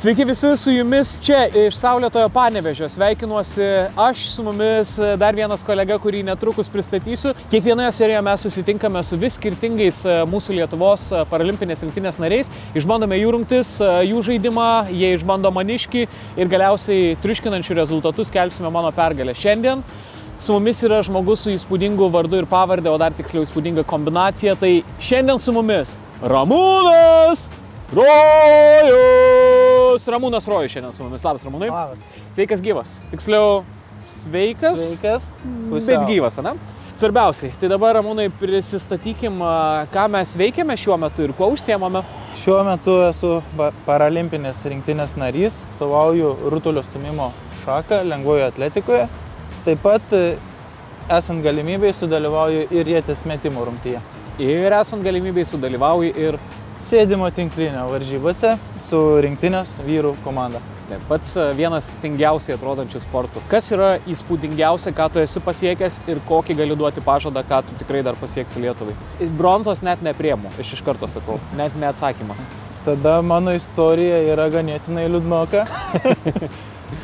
Sveiki visi, su jumis čia iš Saulėtojo Panevėžio. Sveikinuosi aš, su mumis dar vienas kolega, kurį netrukus pristatysiu. Kiekvienoje serijoje mes susitinkame su vis skirtingais mūsų Lietuvos paralimpinės rinktinės nariais. Išbandome jų rungtis, jų žaidimą, jie išbando maniškį ir galiausiai triuškinančių rezultatus skelbsime mano pergalę. Šiandien su mumis yra žmogus su įspūdingu vardu ir pavarde, o dar tiksliau įspūdinga kombinacija. Tai šiandien su mumis Ramūnas Rojus! Ramūnas Rojus šiandien su mumis. Labas, Ramūnai. Labas. Sveikas gyvas. Tiksliau, sveikas. Sveikas. Bet gyvas, ane? Svarbiausiai. Tai dabar, Ramūnai, prisistatykim, ką mes veikiame šiuo metu ir kuo užsiemame. Šiuo metu esu paralimpinės rinktinės narys, atstovauju rutulio stūmimo šaką lengvojo atletikoje. Taip pat, esant galimybei, sudalyvauju ir ieties metimo rungtyje. Ir esant galimybei sudalyvauju ir sėdimo tinklinio varžybose su rinktinės vyrų komanda. Taip, pats vienas tingiausiai atrodančių sportų. Kas yra įspūdingiausia, ką tu esi pasiekęs ir kokį gali duoti pažadą, ką tu tikrai dar pasieksi Lietuvai? Bronzos net nepriemu, aš iš karto sakau, net neatsakymas. Tada mano istorija yra ganėtinai liūdnoka,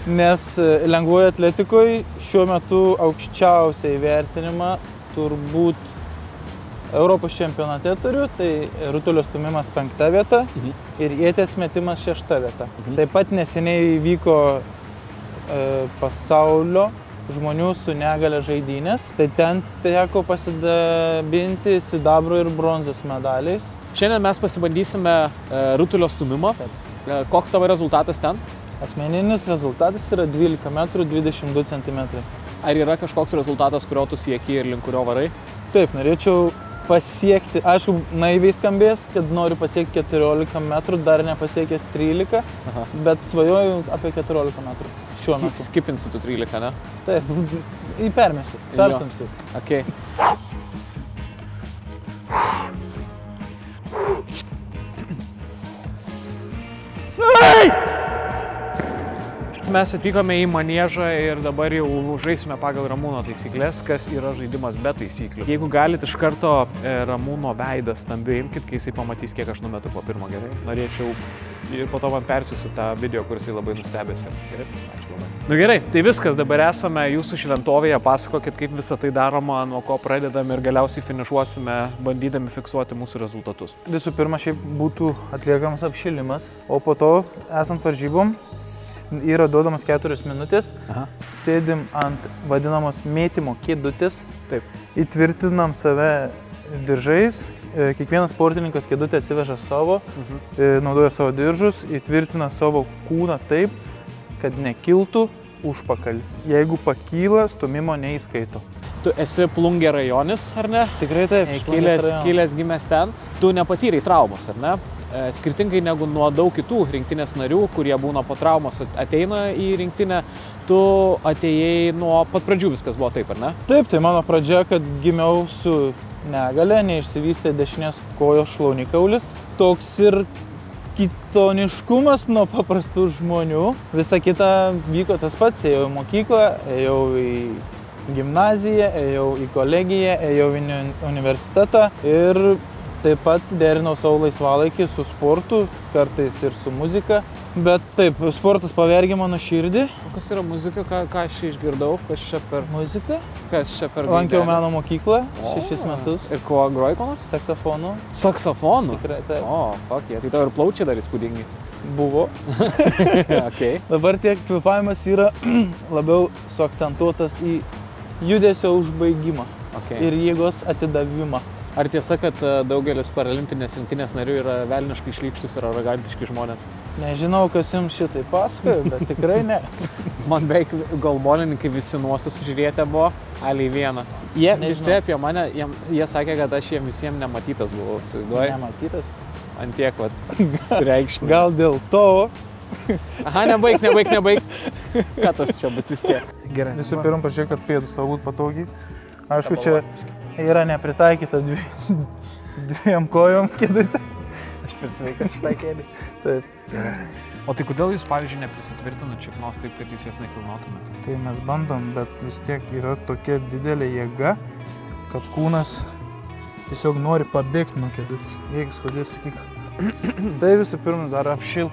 nes lengvojo atletikoje šiuo metu aukščiausią įvertinimą turbūt Europos čempionate turiu, tai rutulio stūmimas 5. vieta ir ieties metimas 6. vieta. Taip pat neseniai vyko pasaulio žmonių su negale žaidynės, tai ten teko pasidabinti sidabro ir bronzos medaliais. Šiandien mes pasibandysime rutulio stūmimo. Koks tavo rezultatas ten? Asmeninis rezultatas yra 12 metrų 22 centimetrai. Ar yra kažkoks rezultatas, kurio tu sieki ir link kurio varai? Taip, norėčiau pasiekti, aišku, naiviai skambės, kad noriu pasiekti 14 metrų, dar nepasiekęs 13, bet svajoju apie 14 metrų šiuo metu. Skipinsi tu 13, ne? Taip, permesiu, perstumsiu. Okay. Mes atvykome į maniežą ir dabar jau žaisime pagal Ramūno taisyklės, kas yra žaidimas be taisyklių. Jeigu galit iš karto Ramūno veidą stambiai imkit, kai jisai pamatys, kiek aš numetu po pirmo, gerai? Norėčiau ir po to man persiųsiu tą video, kur jisai labai nustebėsi. Gerai? Ačiū labai. Nu gerai, tai viskas, dabar esame jūsų šventovėje, pasakokit, kaip visą tai daroma, nuo ko pradedame ir galiausiai finišuosime, bandydami fiksuoti mūsų rezultatus. Visų pirma, šiaip būtų atliekamas apšilimas, o po to, esant varžybom, yra duodamas 4 minutės, sėdim ant vadinamos mėtymo kėdutės, įtvirtinam save diržais, kiekvienas sportininkas kėdutę atsiveža savo, naudoja savo diržus, įtvirtina savo kūną taip, kad nekiltų užpakalis. Jeigu pakyla, stūmimo neįskaito. Tu esi Plungė rajonis, ar ne? Tikrai taip, kilęs gimęs ten. Tu nepatyrei traumos, ar ne? Skirtingai negu nuo daug kitų rinktinės narių, kurie būna po traumos ateina į rinktinę, tu atėjai nuo pat pradžių, viskas buvo taip, ar ne? Taip, tai mano pradžia, kad gimiau su negale, neišsivystė dešinės kojos šlaunikaulis. Toks ir kitoniškumas nuo paprastų žmonių. Visa kita vyko tas pats, ėjau į mokyklą, ėjau į gimnaziją, ėjau į kolegiją, ėjau į universitetą ir taip pat derinau savo laisvalaikį su sportu, kartais ir su muzika. Bet taip, sportas pavergė mano širdį. O kas yra muzika? Ką aš išgirdau? Kas čia per muzika? Kas čia per Lankiau meno mokyklą 6 metus. Ir kuo groji ko nors? Saksofonu. Saksofonu? Tikrai, taip. O, fuck, tai tau ir plaučiai dar įspūdingi. Buvo. Okay. Dabar tiek kvėpavimas yra labiau suakcentuotas į judesio užbaigimą ir jėgos atidavimą. Ar tiesa, kad daugelis paralimpinės rinktinės narių yra velniškai šlykštus ir arogantiški žmonės? Nežinau, kas jums šitai pasakoja, bet tikrai ne. Man beveik golbolininkai visi nuostas žiūrėti buvo, aliai vieną. Jie visi apie mane, jie sakė, kad aš jiems visiems nematytas buvau, įsivaizduoji? Nematytas? Antiek, vat, sureikšmė. Gal dėl to? Aha, nebaig. Ką tas čia bus vis tiek? Gerai. Visų pirma, pažiūrėk, kad pėdus tau būtų patogiai. Aišku, čia yra nepritaikyta dviem kojom kėdutė. Aš per sveikas šitą kėdį. Taip. O tai kodėl jūs, pavyzdžiui, neprisitvirtinat čipnos taip, kad jūs jas nekilnotumėte? Tai mes bandom, bet vis tiek yra tokia didelė jėga, kad kūnas tiesiog nori pabėgti nuo kėdutės. Jeigu skaudės, sakyk. Tai visų pirma dar apšilk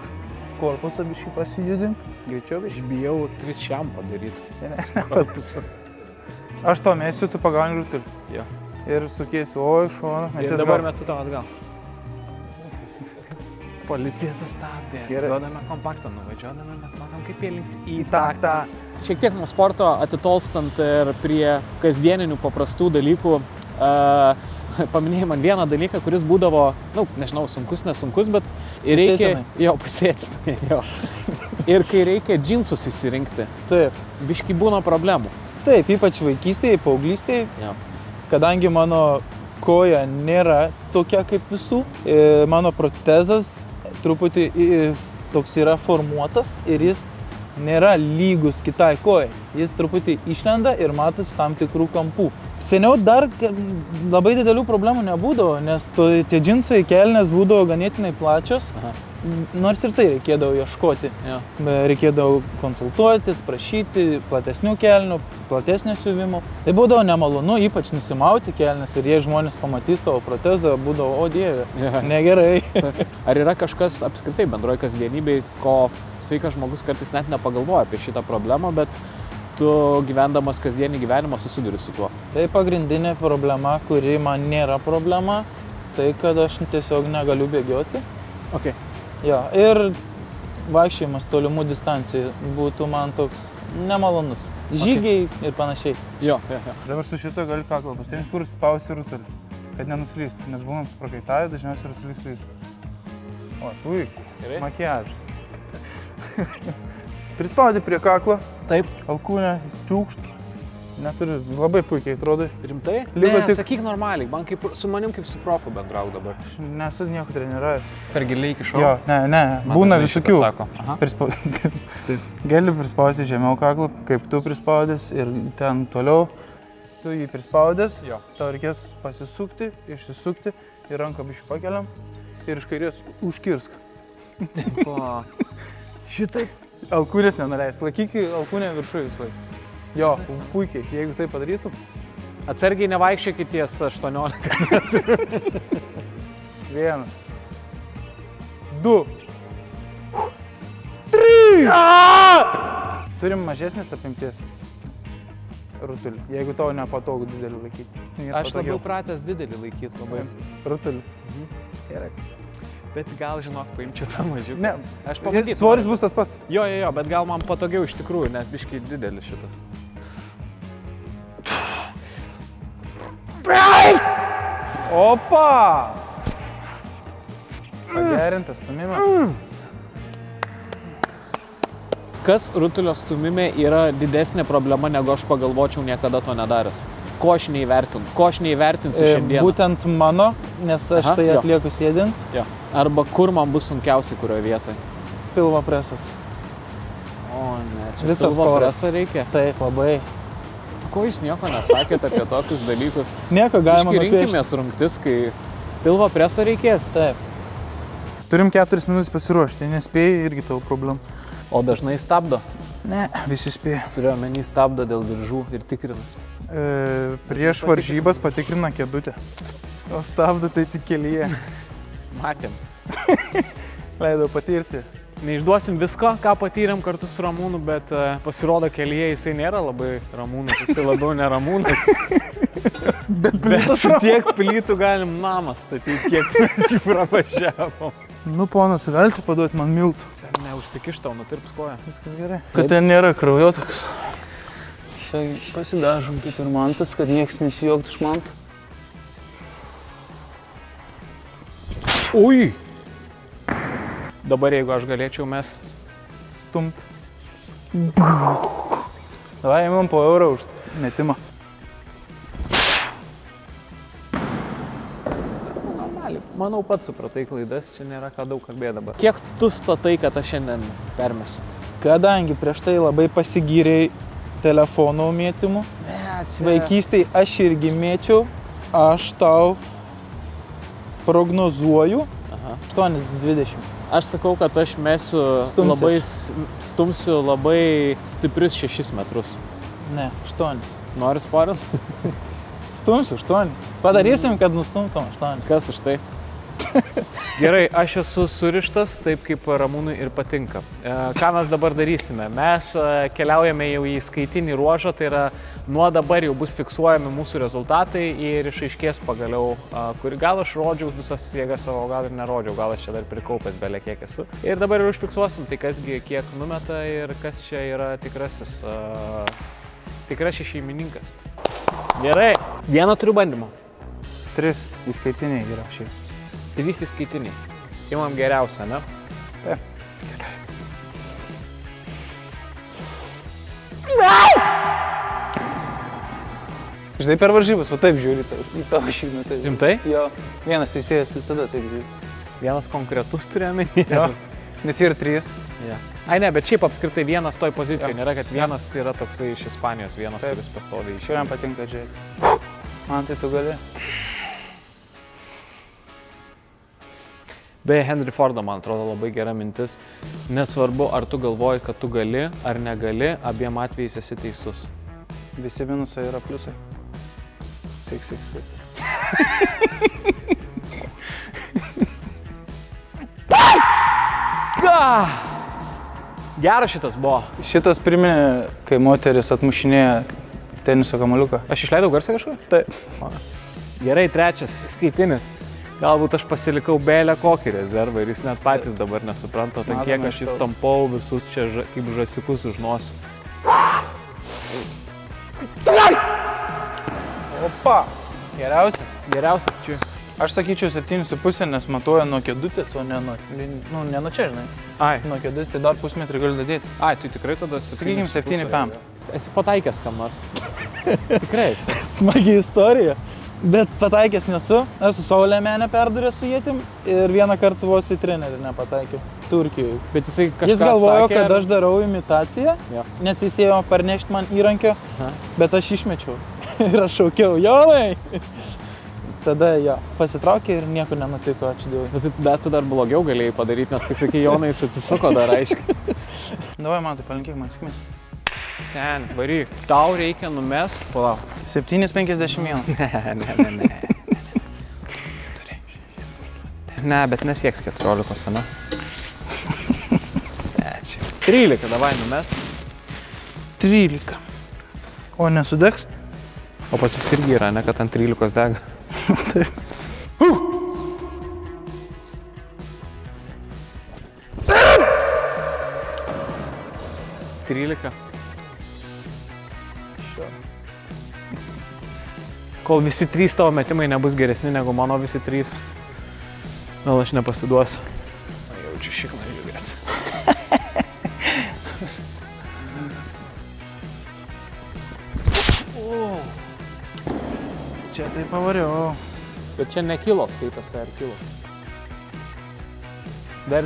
korpusą biškai pasijudink. Greičiau biškai. Aš bijau 3 šiam padaryti. Korpusą. Aš to mėsiu, tu pagauni rutulį. Jo. Ir sukiesi, o iš šono. Ir dabar metu tau atgal. Policija sustabdė. Gerai. Duodame kompaktą, nuvažiuodami, mes matom, kaip jie links į taktą. Šiek tiek nuo sporto atitolstant ir prie kasdieninių paprastų dalykų. Paminėjai man vieną dalyką, kuris būdavo, nežinau, sunkus, nesunkus, bet ir reikia... Jo, pusėtinai, jo. Ir kai reikia džinsus įsirinkti, taip. Biškai būna problemų. Taip, ypač vaikystėje, paauglystėje, jo. Kadangi mano koja nėra tokia kaip visų, mano protezas truputį toks yra formuotas ir jis nėra lygus kitai kojai. Jis truputį išlenda ir matosi tam tikrų kampų. Seniau dar labai didelių problemų nebūdavo, nes tie džinsai kelnės būdavo ganėtinai plačios, nors ir tai reikėdavo ieškoti. Ja. Reikėdavo konsultuotis, prašyti platesnių kelnių, platesnio siuvimo. Tai būdavo nemalonu, ypač nusimauti kelnes ir jei žmonės pamatys tavo protezą, būdavo, o dieve, negerai. Ar yra kažkas apskritai bendroje kasdienybėje, ko sveikas žmogus kartais net nepagalvoja apie šitą problemą, bet tu gyvendamas kasdienį gyvenimą susiduri su tuo? Tai pagrindinė problema, kuri man nėra problema, tai kad aš tiesiog negaliu bėgioti. Okay. Ja, ir vaikščiojimas tolimų distancijų būtų man toks nemalonus. Žygiai ir panašiai. Jo. Dabar su šito galiu kaklą pasirinkti, kur spausi rutulį, kad nenuslystų, nes būnam sprakaitavę, dažniausiai rutulys slystų. O, puikiai, makiažas. Prispaudi prie kaklo. Taip. Alkūnę, čiūkšt. Neturi, labai puikiai atrodai. Rimtai? Sakyk normaliai, man su manim kaip su profu bendrauk dabar. Aš nesu nieko treniravęs. Per giliai iki šau? Jo, ne, būna visokių. Gali prispausti žemiau kaklų, kaip tu prispaudęs ir ten toliau. Tu jį prispaudęs, tau reikės pasisukti, išsisukti ir ranką biškį pakeliam ir iš kairės užkirsk. Šitaip. Alkūnės nenuleis, laikyk alkūnę viršų visą laiką. Jo, puikiai, jeigu tai padarytum. Atsargiai nevaikščiokit ties 18 metrų. 1, 2, 3! Turim mažesnės apimties rutulį, jeigu tau nepatogu didelį laikyti. Aš labiau pratęs didelį laikyti labai. Rutulį. Gerai. Bet gal, žinok, paimčiau tą mažiuką. Ne, aš pabandysiu. Svoris bus tas pats. Jo, bet gal man patogiau iš tikrųjų, nes biškai didelis šitas. Opa! Pagerintas stūmimas. Kas rutulio stūmime yra didesnė problema, negu aš pagalvočiau niekada to nedaręs? Ko aš neįvertinsiu šiandieną? Būtent mano, nes aš tai atlieku sėdint. Jo. Arba kur man bus sunkiausiai, kurioje vietoje? Pilvo presas. O ne, čia pilvo presą reikia? Taip, labai. Ko jūs nieko nesakėte apie tokius dalykus? Nieko galima nupiešti. Rinkimės rungtis, kai pilvo presą reikės? Taip. Turim 4 minutės pasiruošti, nespėjai irgi tavo problemų. O dažnai stabdo? Ne, visi spėja. Turiu omeny stabdo dėl diržų ir tikrina. Prieš varžybas patikrina kėdutę. O stabdo tai tik kelyje. Matėm. Leidau patirti. Neišduosim visko, ką patyrėm kartu su Ramūnu, bet pasirodo kelyje jisai nėra labai Ramūnas, jisai labiau ne Ramūnas. Bet su tiek plytų galim namą statyti, kiek mes jį pravažiavom. Nu, ponas, galite paduoti man miltų? Neužsikiš tau, nutirps koją. Viskas gerai. Kad ten nėra kraujotakas. Pasidažom kaip ir mantas, kad nieks nesijuoktų iš manto. Ui! Dabar jeigu aš galėčiau mes stumt. Davai, imam po eurą už metimą. Manau, pats supratai klaidas, čia nėra ką daug kalbėti dabar. Kiek tu statai, kad aš šiandien permesiu? Kadangi prieš tai labai pasigyrei telefonų mėtimų, vaikystėje aš irgi mėčiau, aš tau prognozuoju 8,20. Aš sakau, kad aš mesiu stumsiu labai stiprius 6 metrus. Ne, 8. Nori sporint? Stumsiu 8. Padarysim, kad nustumtum 8. Kas už tai? Gerai, aš esu surištas taip, kaip Ramūnui ir patinka. Ką mes dabar darysime? Mes keliaujame jau į skaitinį ruožą, tai yra nuo dabar jau bus fiksuojami mūsų rezultatai ir išaiškės pagaliau, kur gal aš rodžiau visas jėgas savo, gal ir nerodžiau, gal aš čia dar prikaupęs belė kiek esu. Ir dabar ir užfiksuosim, tai kasgi kiek numeta ir kas čia yra tikrasis šeimininkas. Gerai, vieną turiu bandymą. 3 įskaitiniai yra šiaip. 3 įskaitiniai. Imam geriausią, ne? Taip. Žinai, per varžybas, va taip žiūri į tavo šeimą. Rimtai? Jo, vienas teisėjas visada taip žiūri. Vienas konkretus turėjome? Jo, nes yra 3. Ja. Ai ne, bet šiaip apskritai vienas toj pozicijoje, nėra, kad vienas yra toksai iš Ispanijos, vienas, kuris pastoviai iš. Šiandien patinka žiūrėti. Man tai tu gali. Beje, Henry Fordo, man atrodo, labai gera mintis. Nesvarbu, ar tu galvoji, kad tu gali, ar negali, abiem atvejais esi teisus. Visi minusai yra pliusai. Sik. Geras šitas buvo. Šitas priminė, kai moteris atmušinėja teniso kamuoliuką. Aš išleidau garsą kažką? Taip. Gerai, 3 skaitinis. Galbūt aš pasilikau belę kokį rezervą ir jis net patys dabar nesupranta, tai kiek aš jis tampau visus čia kaip žasikus už nosių. Opa! Geriausias čia. Aš sakyčiau 7,5, nes matuoja nuo kėdutės, o ne nuo čia, žinai. Ai. Nuo kėdutės, tai dar pusmetrį gali dadėti. Ai, tai tikrai tada 7,5. Sakykime 7,5. Esi pataikęs kam nors. Tikrai esi. Smagi istorija. Bet pataikęs nesu. Esu savo lėmenę perduręs su ietim ir vieną kartą vos į trenerį nepataikiau. Turkijoje. Bet jisai kažką Jis galvojo, sakė, kad aš darau imitaciją, nes jis ėjo parnešti man įrankio, bet aš išmečiau. Ir aš šaukiau, Jonai! Tada jo, pasitraukė ir nieko nenutiko, ačiū Dievui. Bet tu dar blogiau galėjai padaryti, nes kai sakai, Jonai, jis atsisuko dar aiškiai. Davai, man tai palinkėk man sėkmės. Sen, varyk. Tau reikia numest. Palauk. 7,51. Ne. Ne, bet nesieks 14, ne? 13, davai numest. 13. O nesudegs? O pas jis irgi yra, ne, kad ant 13 dega. Taip. 13. Kol visi 3 tavo metimai nebus geresni negu mano visi 3, gal aš nepasiduosiu. Jaučiu šikną žiūrėti. Čia tai pavariau. Bet čia ne kilo skaitosi, ar kilo?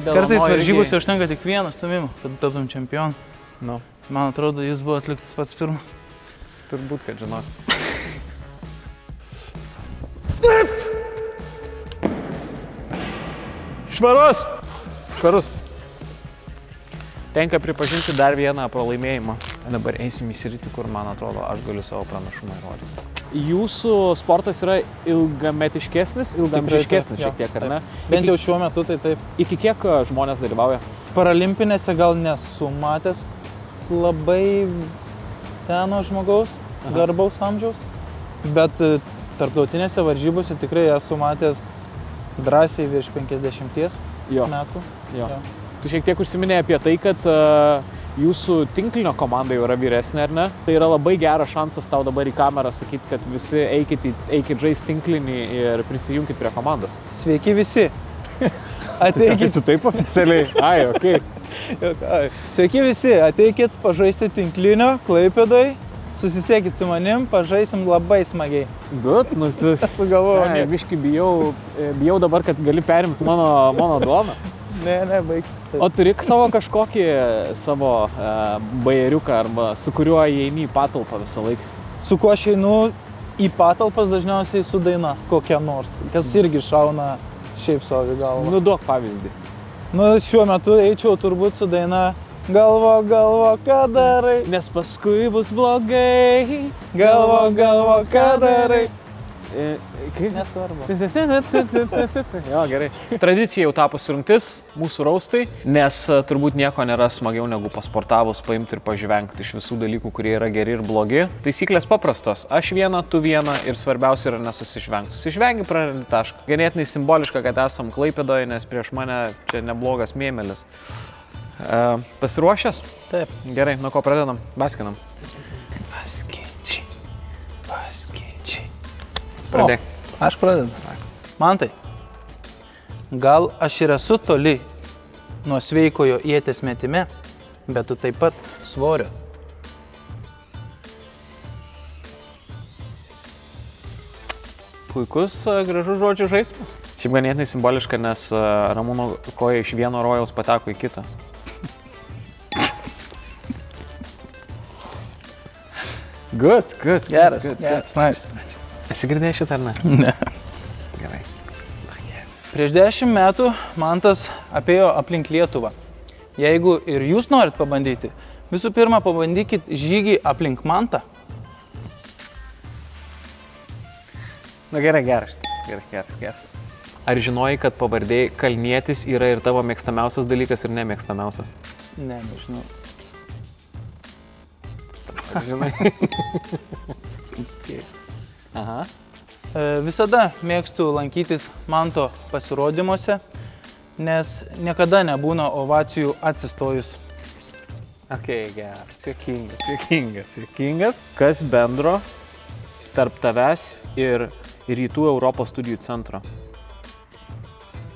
Kartais varžybose užtenka tik vieną stumimą, kad taptum čempionu. Nu. Man atrodo, jis buvo atliktas pats pirmas. Turbūt, kad žinok. Švarus! Tenka pripažinti dar vieną pralaimėjimą. Dabar eisim į sritį, kur, man atrodo, aš galiu savo pranašumą įrodyti. Jūsų sportas yra ilgametiškesnis, ilgamžiškesnis šiek tiek, ar ne? Bent jau šiuo metu tai taip. Iki kiek žmonės dalyvauja? Paralimpinėse gal nesu matęs labai seno žmogaus, garbaus amžiaus, bet tarptautinėse varžybose tikrai esu matęs drąsiai virš 50 metų. Jo. Tu šiek tiek užsiminėjai apie tai, kad jūsų tinklinio komanda jau yra vyresnė, ar ne? Tai yra labai geras šansas tau dabar į kamerą sakyti, kad visi eikit žaisti tinklinį ir prisijunkit prie komandos. Sveiki visi! Ateikit. Tu taip oficialiai? Ai, okei. Sveiki visi, ateikit pažaisti tinklinio Klaipėdoj, susisiekit su manim, pažaisim labai smagiai. Gut, nu tu sugalvoji. Biškai bijau dabar, kad gali perimti mano duoną. Ne, baig. O turi kažkokį savo bajeriuką arba su kuriuo įeini į patalpą visą laiką? Su kuo aš einu į patalpas dažniausiai su daina kokia nors, kas irgi šauna šiaip savo į galvą. Nu, duok pavyzdį. Nu, šiuo metu eičiau turbūt su daina Galvo, ką darai? Nes paskui bus blogai. Galvo, ką darai? Kaip nesvarbu. Jo, gerai. Tradicija jau tapusi rungtis, mūsų raustai, nes turbūt nieko nėra smagiau negu pasportavus paimti ir pažvengti iš visų dalykų, kurie yra geri ir blogi. Taisyklės paprastos. Aš vieną, tu vieną ir svarbiausia yra nesusižvengti. Susižvengi, prarandi tašką. Ganėtinai simboliška, kad esam Klaipėdoje, nes prieš mane čia neblogas mėmelis. Pasiruošęs? Taip. Gerai, nuo ko pradedam? Baskinam. Paskaičiai. Pradėk. Aš pradedu. Mantai, gal aš ir esu toli nuo sveikojo ieties metime, bet tu taip pat svorio. Puikus, gražus žodžių žaismas. Šiaip ganėtinai simboliška, nes Ramūno koja iš vieno rojaus pateko į kitą. Good. Geras, nice. Esi girdėjęs šitą ar ne? Ne. Gerai. Prieš 10 metų Mantas apėjo aplink Lietuvą. Jeigu ir jūs norit pabandyti, visų pirma pabandykit žygį aplink Mantą. Na gerai. Ar žinojai, kad pavardė Kalnietis yra ir tavo mėgstamiausias dalykas ir nemėgstamiausias? Ne, nežinau. Ar žinai? Aha. Visada mėgstu lankytis Manto pasirodymuose, nes niekada nebūna ovacijų atsistojus. Geras. Juokingas. Kas bendro tarp tavęs ir Rytų Europos studijų centro?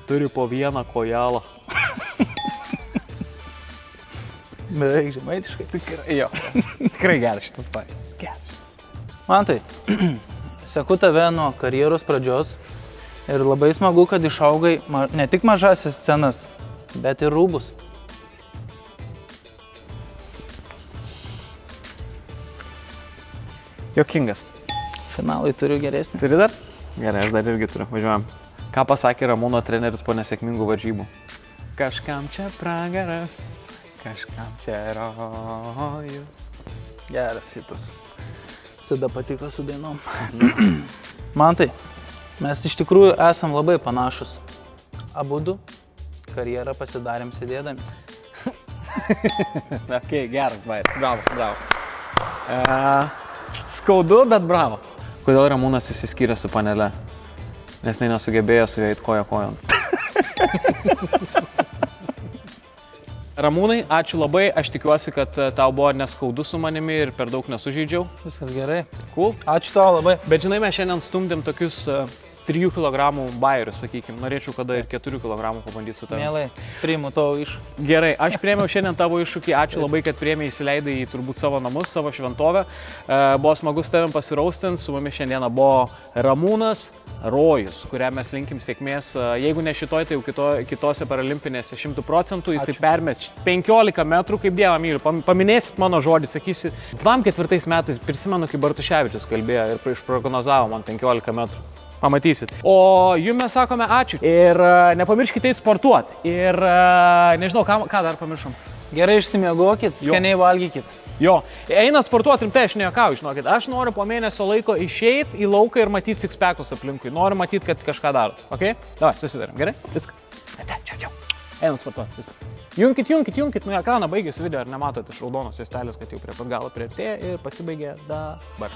Turi po vieną kojalą. Beveik žemaitiškai. Tikrai geras šitas pavyzdys. Mantai, seku tave nuo karjeros pradžios ir labai smagu, kad išaugai ne tik mažasias scenas, bet ir rūbus. Juokingas. Finalai turiu geresnį. Turi dar? Gerai, aš dar irgi turiu. Važiuojam. Ką pasakė Ramūno treneris po nesėkmingų varžybų? Kažkam čia pragaras, kažkam čia rojus. Geras šitas. Visada patiko su dainom. Mantai, mes iš tikrųjų esam labai panašus. Abudu karjerą pasidarėm sėdėdami. Geras, bravo. Skaudu, bet bravo. Kodėl Ramūnas išsiskyrė su panele? Nes jinai nesugebėjo su juo eit koja kojon. Ramūnai, ačiū labai, aš tikiuosi, kad tau buvo neskaudu su manimi ir per daug nesužeidžiau. Viskas gerai. Cool. Ačiū tau labai. Bet žinai, mes šiandien stumdėm tokius 3 kg bairius, sakykim. Norėčiau kada ir 4 kg pabandyti su tavimi. Mielai, priimu tavo iššūkį. Gerai, aš priėmiau šiandien tavo iššūkį. Ačiū labai, kad priėmei, įsileidai į turbūt savo namus, savo šventovę. Buvo smagu su tavim pasiraustinti. Su mumis šiandieną buvo Ramūnas Rojus, kuriam mes linkim sėkmės. Jeigu ne šitoj, tai jau kitose paralimpinėse 100%. Jisai permės 15 metrų, kaip Dievą myliu. Paminėsit mano žodį, sakysi. 24 metais prisimenu, kai Bartuševičius kalbėjo ir išprognozavo man 15 metrų. Pamatysit. O jums mes sakome ačiū. Ir nepamirškite sportuoti. Ir nežinau, ką dar pamiršom. Gerai išsimiegokit, skaniai valgykit. Jo, einat sportuoti rimtai, aš nejuokauju, žinokit. Aš noriu po mėnesio laiko išeit į lauką ir matyti sixpackus aplinkui. Noriu matyti, kad kažką daro. Ok? Davai, susidarim. Gerai? Viską. Čia. Einam sportuoti. Viską. Junkit. Nu, ekraną baigėsi video, ar nematote iš raudonos juostelės, kad jau prie pat galo priartėjo ir pasibaigė dabar.